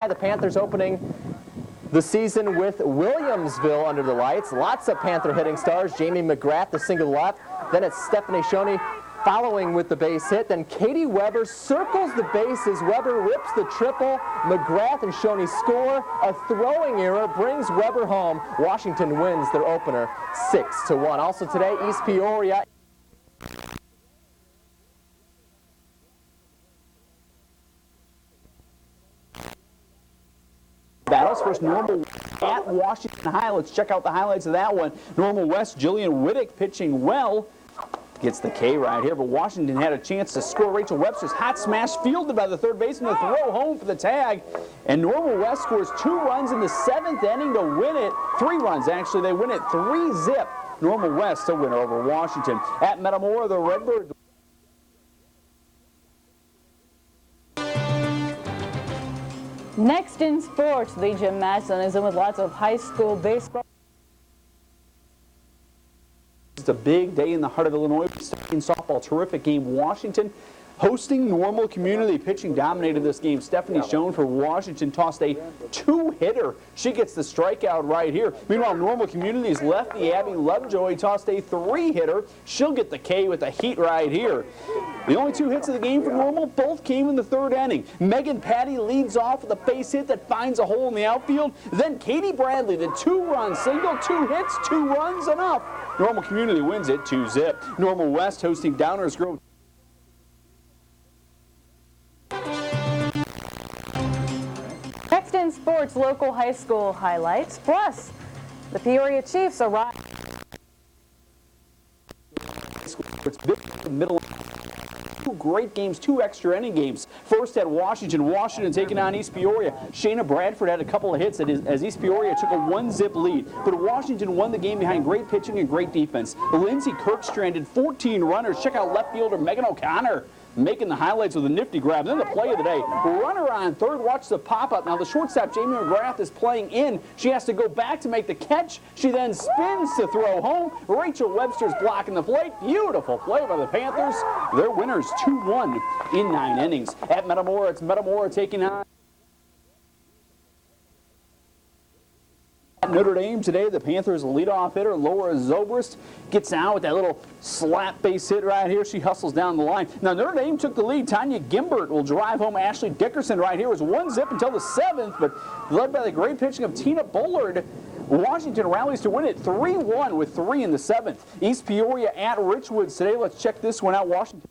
The Panthers opening the season with Williamsville under the lights. Lots of Panther hitting stars. Jamie Mcgrath, the single left. Then it's Stephanie Shoney following with the base hit. Then Katie Weber circles the bases. Weber rips the triple. Mcgrath and Shoney score. A throwing error brings Weber home. Washington wins their opener 6-1. Also today, East Peoria. Battles first, Normal at Washington High. Let's check out the highlights of that one. Normal West, Jillian Whittick pitching well. Gets the K right here, but Washington had a chance to score. Rachel Webster's hot smash fielded by the third baseman to throw home for the tag. And Normal West scores 2 runs in the 7th inning to win it. 3 runs, actually. They win it 3-zip. Normal West a winner over Washington. At Metamora, the Redbirds. Next in sports, Lee Jim Madison is in with lots of high school baseball. It's a big day in the heart of Illinois. In softball, terrific game. Washington hosting Normal Community. Pitching dominated this game. Stephanie Schoen for Washington tossed a 2-hitter. She gets the strikeout right here. Meanwhile, Normal Community's lefty Abby Lovejoy tossed a 3-hitter. She'll get the K with the heat right here. The only 2 hits of the game for Normal, both came in the 3rd inning. Megan Patty leads off with a base hit that finds a hole in the outfield. Then Katie Bradley, the 2-run single, 2 hits, 2 runs, enough. Normal Community wins it 2-zip. Normal West hosting Downers Grove. Next in sports, local high school highlights. Plus, the Peoria Chiefs arrive. It's big middle. 2 great games, 2 extra inning games. First at Washington taking on East Peoria. Shayna Bradford had a couple of hits as East Peoria took a 1-zip lead. But Washington won the game behind great pitching and great defense. Lindsey Kirk stranded 14 runners. Check out left fielder Megan O'Connor making the highlights with a nifty grab. And then the play of the day. Runner on third, watch the pop-up. Now the shortstop, Jamie Mcgrath, is playing in. She has to go back to make the catch. She then spins to throw home. Rachel Webster's blocking the plate. Beautiful play by the Panthers. Their winners 2-1 in 9 innings. At Metamora, it's Metamora taking on Notre Dame today. The Panthers leadoff hitter Laura Zobrist gets out with that little slap base hit right here. She hustles down the line. Now Notre Dame took the lead. Tanya Gimbert will drive home Ashley Dickerson right here. It was 1-zip until the 7th, but led by the great pitching of Tina Bullard. Washington rallies to win it 3-1 with 3 in the 7th. East Peoria at Richwoods today. Let's check this one out. Washington.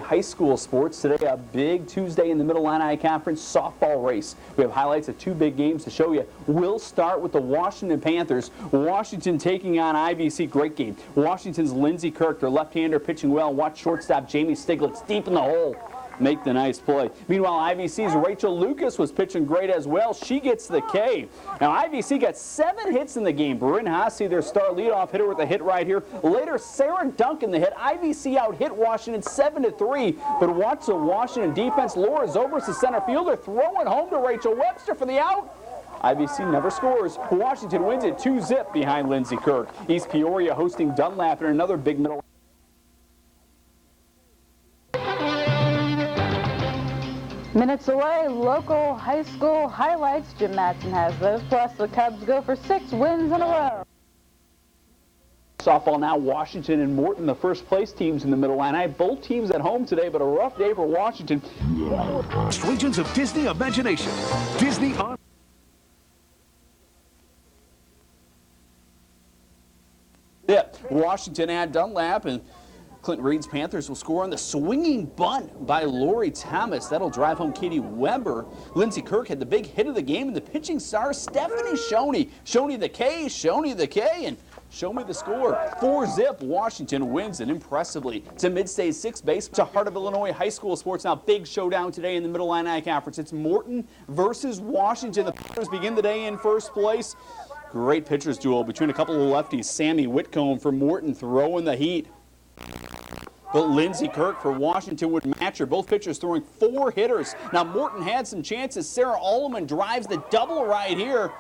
High school sports today, a big Tuesday in the Mid-Illini Conference softball race. We have highlights of 2 big games to show you. We'll start with the Washington Panthers. Washington taking on IVC. Great game. Washington's Lindsey Kirk, their left-hander, pitching well. Watch shortstop Jamie Stiglitz deep in the hole. Make the nice play. Meanwhile, IVC's Rachel Lucas was pitching great as well. She gets the K. Now, IVC got 7 hits in the game. Bryn Haase, their star leadoff hitter, with a hit right here. Later, Sarah Duncan, the hit. IVC out-hit Washington 7-3. But watch the Washington defense. Laura Zobrist, the center fielder, throwing home to Rachel Webster for the out. IVC never scores. Washington wins it 2-zip behind Lindsey Kirk. East Peoria hosting Dunlap in another big middle. Minutes away, local high school highlights. Jim Madsen has those. Plus, the Cubs go for 6 wins in a row. Softball now, Washington and Morton, the first place teams in the Mid-Illini. Both teams at home today, but a rough day for Washington. Regions of Disney imagination. Disney on. Yeah, Washington at Dunlap, and Clinton Reed's Panthers will score on the swinging bunt by Lori Thomas. That'll drive home Katie Weber. Lindsey Kirk had the big hit of the game, and the pitching star, Stephanie Shoney. Shoney the K, and show me the score. 4-zip, Washington wins it impressively. To Mid-State 6 base, to Heart of Illinois high school sports. Now, big showdown today in the Mid-Illini Conference. It's Morton versus Washington. The Panthers begin the day in first place. Great pitchers duel between a couple of lefties. Sammy Whitcomb for Morton throwing the heat. But Lindsey Kirk for Washington would match her. Both pitchers throwing 4 hitters. Now Morton had some chances. Sarah Alleman drives the double right here.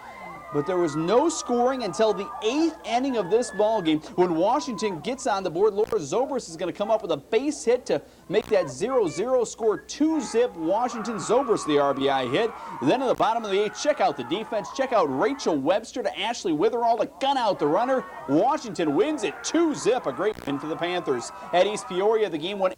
But there was no scoring until the 8th inning of this ball game when Washington gets on the board. Laura Zobrist is going to come up with a base hit to make that 0-0 score 2-zip. Washington. Zobrist the RBI hit. Then in the bottom of the 8th, check out the defense. Check out Rachel Webster to Ashley Witherall to gun out the runner. Washington wins it 2-zip. A great win for the Panthers. At East Peoria, the game went.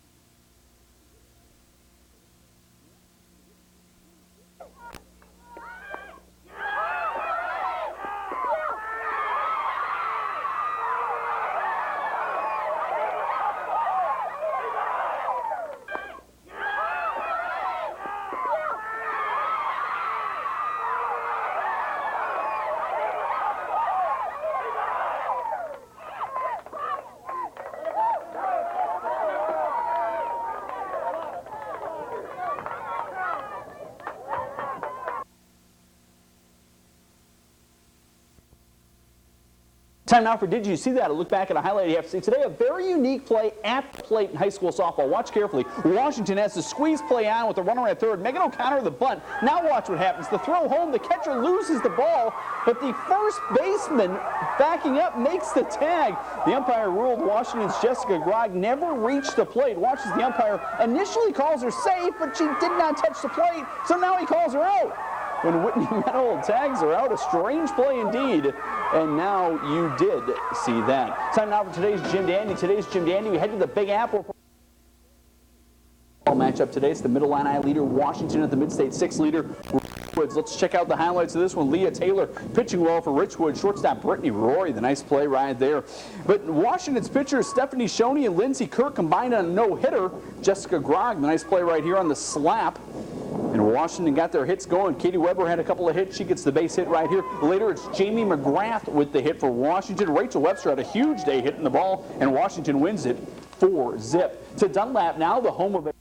Time now for Did You See That? A look back at a highlight you have to see today. A very unique play at the plate in high school softball. Watch carefully. Washington has the squeeze play on with the runner at third. Megan O'Connor the bunt. Now watch what happens. The throw home. The catcher loses the ball, but the first baseman backing up makes the tag. The umpire ruled Washington's Jessica Grog never reached the plate. Watch as the umpire initially calls her safe, but she did not touch the plate, so now he calls her out. When Whitney Meadow tags her out, a strange play indeed. And now you did see that. Time now for today's Jim Dandy. Today's Jim Dandy, we head to the Big Apple. Matchup today, it's the Mid-Illini leader, Washington at the Mid-State 6 leader, Richwoods. Let's check out the highlights of this one. Leah Taylor pitching well for Richwood. Shortstop Brittany Rory, the nice play right there. But Washington's pitchers Stephanie Shoney and Lindsey Kirk combined on a no-hitter. Jessica Grog, the nice play right here on the slap. And Washington got their hits going. Katie Weber had a couple of hits. She gets the base hit right here. Later, it's Jamie Mcgrath with the hit for Washington. Rachel Webster had a huge day hitting the ball, and Washington wins it 4-zip. To Dunlap now, the home of a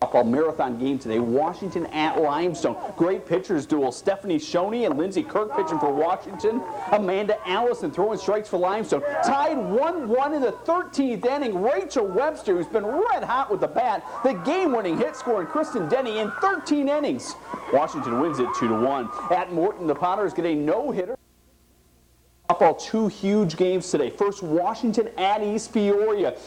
softball marathon game today. Washington at Limestone. Great pitchers duel. Stephanie Shoney and Lindsey Kirk pitching for Washington. Amanda Allison throwing strikes for Limestone. Tied 1-1 in the 13th inning. Rachel Webster, who's been red hot with the bat, the game-winning hit scoring Kristen Denny in 13 innings. Washington wins it 2-1. At Morton, the Potters get a no-hitter. Softball, two huge games today. First, Washington at East Peoria.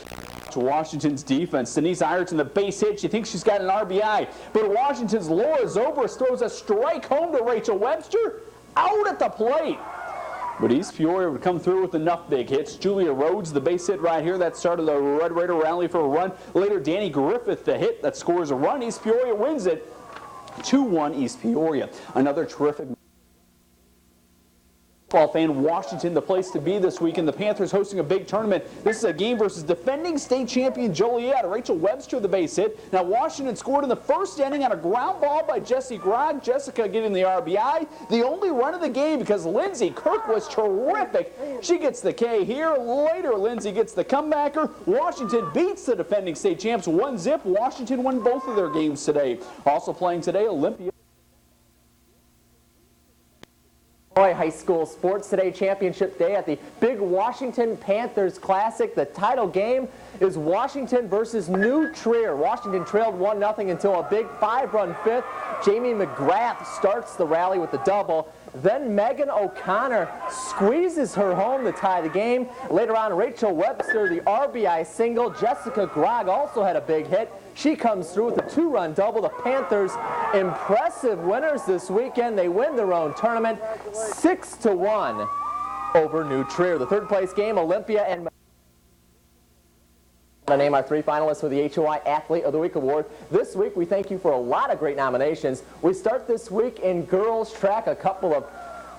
To Washington's defense. Denise Ireton, the base hit. She thinks she's got an RBI. But Washington's Laura Zobrist throws a strike home to Rachel Webster. Out at the plate. But East Peoria would come through with enough big hits. Julia Rhodes, the base hit right here. That started the Red Raider rally for a run. Later, Danny Griffith, the hit that scores a run. East Peoria wins it 2-1 East Peoria. Another terrific football fan. Washington, the place to be this weekend. The Panthers hosting a big tournament. This is a game versus defending state champion Joliet. Rachel Webster, the base hit. Now Washington scored in the first inning on a ground ball by Jessie Grog. Jessica getting the RBI. The only run of the game because Lindsey Kirk was terrific. She gets the K here. Later, Lindsey gets the comebacker. Washington beats the defending state champs 1-zip. Washington won both of their games today. Also playing today, Olympia. High School Sports Today Championship Day at the Big Washington Panthers Classic. The title game is Washington versus New Trier. Washington trailed 1-0 until a big 5-run fifth. Jamie Mcgrath starts the rally with the double. Then Megan O'Connor squeezes her home to tie the game. Later on, Rachel Webster, the RBI single. Jessica Grog also had a big hit. She comes through with a 2-run double. The Panthers, impressive winners this weekend. They win their own tournament 6-1 over New Trier. The third place game, Olympia and to name our three finalists for the HOI Athlete of the Week Award. This week, we thank you for a lot of great nominations. We start this week in girls track. A couple of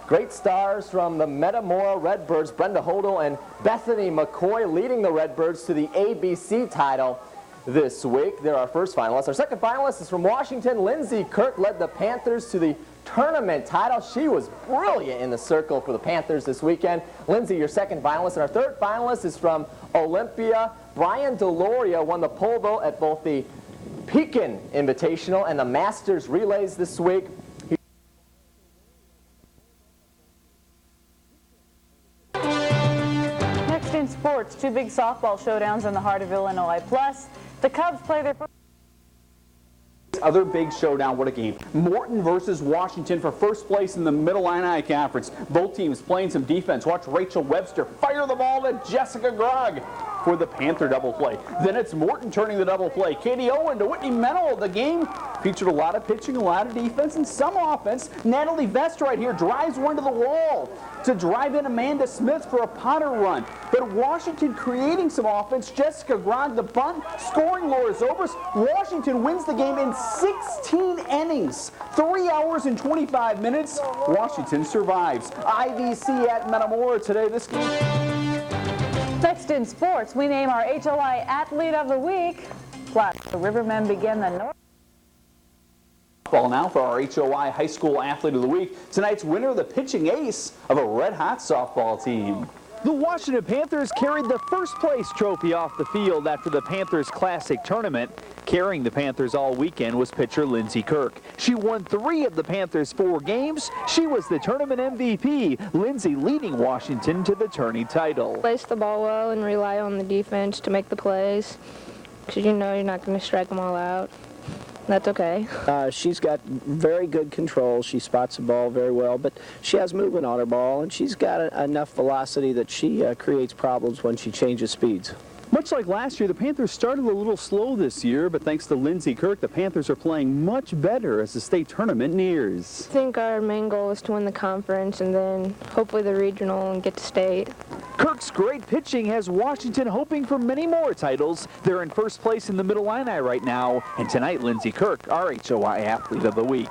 great stars from the Metamora Redbirds, Brenda Hodel and Bethany McCoy, leading the Redbirds to the ABC title this week. They're our first finalist. Our second finalist is from Washington. Lindsey Kirk led the Panthers to the tournament title. She was brilliant in the circle for the Panthers this weekend. Lindsey, your second finalist. And our third finalist is from Olympia. Brian Deloria won the pole vault at both the Pekin Invitational and the Masters Relays this week. Next in sports, two big softball showdowns in the heart of Illinois. Plus, the Cubs play their first other big showdown. What a game. Morton versus Washington for first place in the Mid-Illini Conference. Both teams playing some defense. Watch Rachel Webster fire the ball to Jessica Grogg for the Panther double play. Then it's Morton turning the double play. Katie Owen to Whitney Mennel. The game featured a lot of pitching, a lot of defense, and some offense. Natalie Vest right here drives one to the wall to drive in Amanda Smith for a Potter run. But Washington creating some offense. Jessica Grogg the bunt, scoring Laura Zobrist. Washington wins the game in 16 innings. 3 hours and 25 minutes. Washington survives. IVC at Metamora today. This game. Next in sports, we name our HOI Athlete of the Week. Plus, the Rivermen begin the North. Ball now for our HOI High School Athlete of the Week. Tonight's winner, the pitching ace of a red-hot softball team. The Washington Panthers carried the first place trophy off the field after the Panthers Classic Tournament. Carrying the Panthers all weekend was pitcher Lindsey Kirk. She won 3 of the Panthers' 4 games. She was the tournament MVP. Lindsey leading Washington to the tourney title. Place the ball well and rely on the defense to make the plays, because you know you're not going to strike them all out. That's okay. She's got very good control. She spots the ball very well, but she has movement on her ball, and she's got enough velocity that she creates problems when she changes speeds. Much like last year, the Panthers started a little slow this year, but thanks to Lindsey Kirk, the Panthers are playing much better as the state tournament nears. I think our main goal is to win the conference and then hopefully the regional and get to state. Kirk's great pitching has Washington hoping for many more titles. They're in first place in the Mid-Illini right now, and tonight Lindsey Kirk, our HOI Athlete of the Week.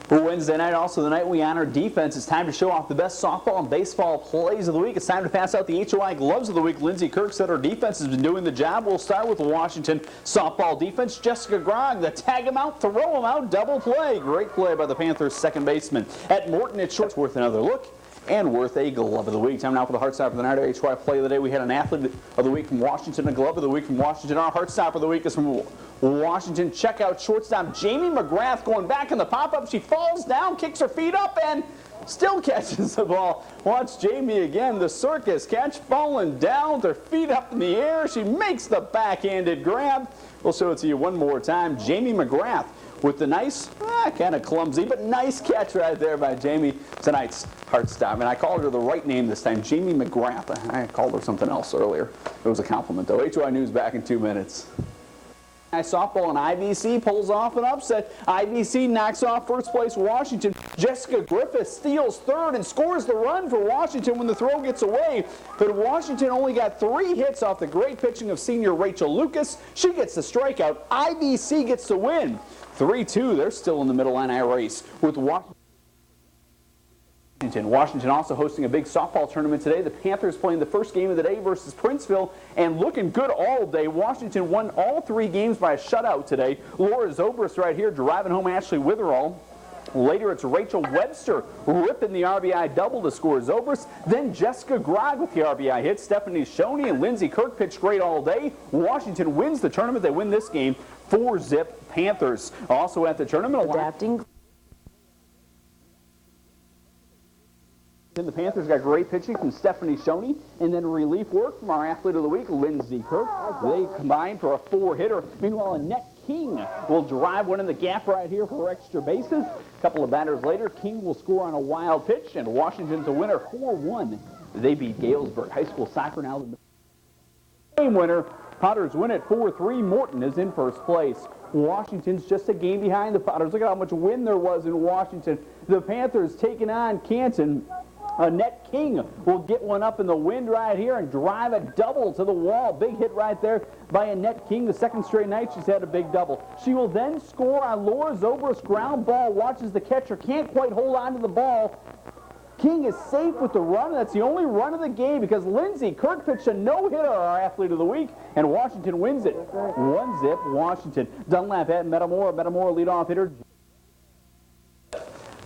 For Wednesday night, also the night we honor defense, it's time to show off the best softball and baseball plays of the week. It's time to pass out the HOI Gloves of the Week. Lindsey Kirk said our defense has been doing the job. We'll start with the Washington softball defense. Jessica Grogg, the tag him out, throw him out, double play. Great play by the Panthers' second baseman. At Morton, it's short, worth another look and worth a Glove of the Week. Time now for the Heartstopper of the night, our HOI Play of the Day. We had an Athlete of the Week from Washington, a Glove of the Week from Washington. Our Heartstopper of the Week is from Washington. Check out shortstop Jamie Mcgrath going back in the pop-up. She falls down, kicks her feet up, and still catches the ball. Watch Jamie again, the circus catch, falling down with her feet up in the air. She makes the backhanded grab. We'll show it to you one more time. Jamie Mcgrath with the nice, kind of clumsy, but nice catch right there by Jamie. Tonight's Heartstopper. And I called her the right name this time, Jamie Mcgrath. I called her something else earlier. It was a compliment, though. HOI News back in 2 minutes. Softball and IVC pulls off an upset. IVC knocks off first place Washington. Jessica Griffith steals third and scores the run for Washington when the throw gets away. But Washington only got 3 hits off the great pitching of senior Rachel Lucas. She gets the strikeout. IVC gets the win. 3-2. They're still in the Mid-Illini race with Washington. Washington also hosting a big softball tournament today. The Panthers playing the first game of the day versus Princeville and looking good all day. Washington won all 3 games by a shutout today. Laura Zobrist right here driving home Ashley Witherall. Later it's Rachel Webster ripping the RBI double to score Zobrist. Then Jessica Grogg with the RBI hit. Stephanie Shoney and Lindsey Kirk pitched great all day. Washington wins the tournament. They win this game 4-zip Panthers. Also at the tournament, Adapting. The Panthers got great pitching from Stephanie Shoney, and then relief work from our Athlete of the Week, Lindsey Kirk. They combine for a 4-hitter. Meanwhile, Annette King will drive one in the gap right here for extra bases. A couple of batters later, King will score on a wild pitch, and Washington's a winner 4-1. They beat Galesburg. High school soccer now the game winner. Potters win it 4-3. Morton is in first place. Washington's just a game behind the Potters. Look at how much wind there was in Washington. The Panthers taking on Canton. Annette King will get one up in the wind right here and drive a double to the wall. Big hit right there by Annette King. The second straight night she's had a big double. She will then score on Laura Zobrist's ground ball. Watches the catcher. Can't quite hold on to the ball. King is safe with the run. That's the only run of the game because Lindsey Kirk pitched a no-hitter, our Athlete of the Week, and Washington wins it. 1-zip Washington. Dunlap at Metamora. Metamora leadoff hitter.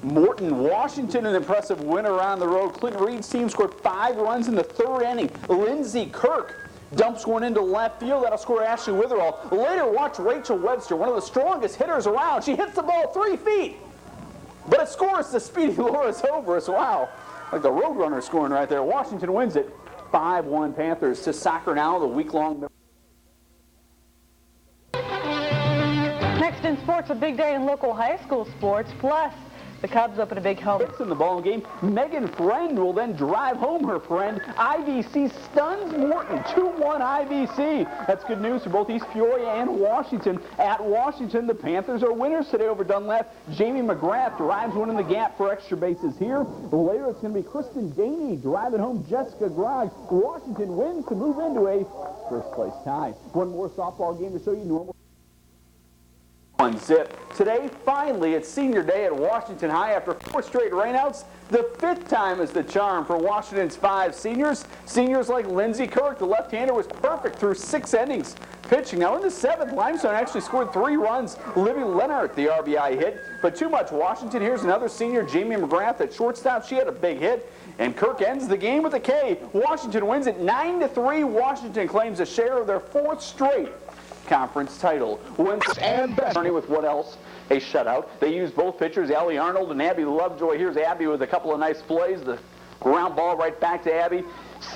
Morton, Washington, an impressive winner on the road. Clinton Reed's team scored 5 runs in the 3rd inning. Lindsey Kirk dumps one into left field. That'll score Ashley Witherall. Later, watch Rachel Webster, one of the strongest hitters around. She hits the ball 3 feet, but it scores the speedy Laura Zobrist. Wow, like the Roadrunner scoring right there. Washington wins it 5-1 Panthers. To soccer now, the week-long. Washington sports, a big day in local high school sports. Plus, the Cubs open a big home. Hits in the ball game. Megan Friend will then drive home her friend. IVC stuns Morton. 2-1 IVC. That's good news for both East Peoria and Washington. At Washington, the Panthers are winners today over Dunlap. Jamie Mcgrath drives one in the gap for extra bases here. Later, it's going to be Kristen Daney driving home Jessica Grogg. Washington wins to move into a first-place tie. One more softball game to show you normal. One zip. Today, finally, it's senior day at Washington High after 4 straight rainouts. The 5th time is the charm for Washington's 5 seniors. Seniors like Lindsey Kirk, the left-hander, was perfect through 6 innings pitching. Now in the 7th, Limestone actually scored 3 runs. Libby Leonard, the RBI hit, but too much Washington. Here's another senior, Jamie Mcgrath, at shortstop. She had a big hit, and Kirk ends the game with a K. Washington wins it 9-3. Washington claims a share of their 4th straight conference title. Wins and best with what else? A shutout. They use both pitchers, Allie Arnold and Abby Lovejoy. Here's Abby with a couple of nice plays. The ground ball right back to Abby.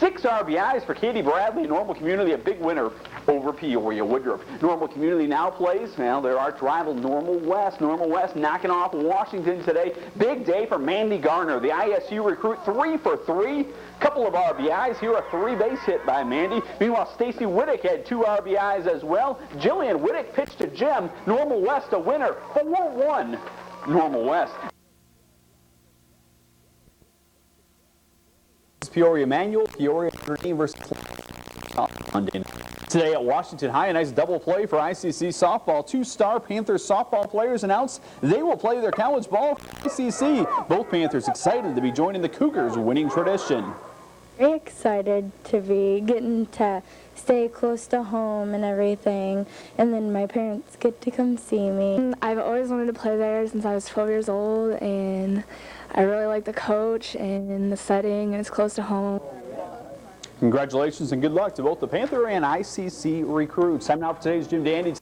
6 RBIs for Katie Bradley. Normal Community, a big winner over Peoria Woodruff. Normal Community now plays, well, their arch rival Normal West. Normal West knocking off Washington today. Big day for Mandy Garner, the ISU recruit, 3 for 3. Couple of RBIs here, a 3-base hit by Mandy. Meanwhile, Stacy Whittick had 2 RBIs as well. Jillian Whittick pitched to Jim. Normal West a winner, 4-1 Normal West. Peoria Manual, Peoria 13 versus Monday. Today at Washington High, a nice double play for ICC softball. 2 star Panthers softball players announced they will play their college ball for ICC. Both Panthers excited to be joining the Cougars' winning tradition. Very excited to be getting to stay close to home and everything, and then my parents get to come see me. I've always wanted to play there since I was 12 years old, and I really like the coach and the setting, and it's close to home. Congratulations and good luck to both the Panther and ICC recruits. Time now for today's Jim Dandy.